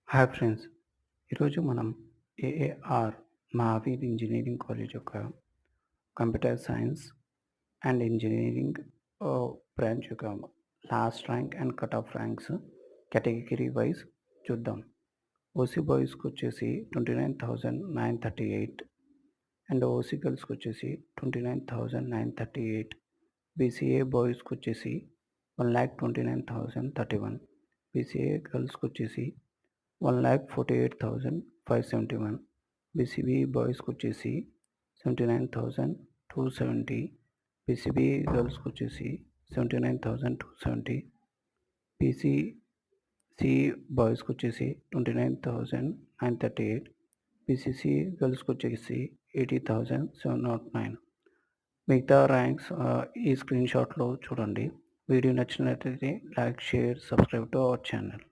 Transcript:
Hi friends. ఈరోజు మనం AAR Mahaveer engineering college యొక్క computer science and engineering branch యొక్క last rank and cut off ranks category wise చూద్దాం. OC బాయ్స్కి వచ్చేసి 29,938 అండ్ ఓసీ గర్ల్స్కి వచ్చేసి 29,938. బీసీఏ బాయ్స్కి వచ్చేసి 1,29,031. బీసీఏ గర్ల్స్కి వచ్చేసి 1,48,571. బీసీబీ బాయ్స్కి వచ్చేసి 79,270. బీసీబీ గర్ల్స్కి వచ్చేసి 79,270. బీసీసీ బాయ్స్కి వచ్చేసి 29,938. బీసీసీ గర్ల్స్కి వచ్చేసి 80,709. మిగతా ర్యాంక్స్ ఈ స్క్రీన్ షాట్లో చూడండి. వీడియో నచ్చినట్లయితే like, share, subscribe to our channel.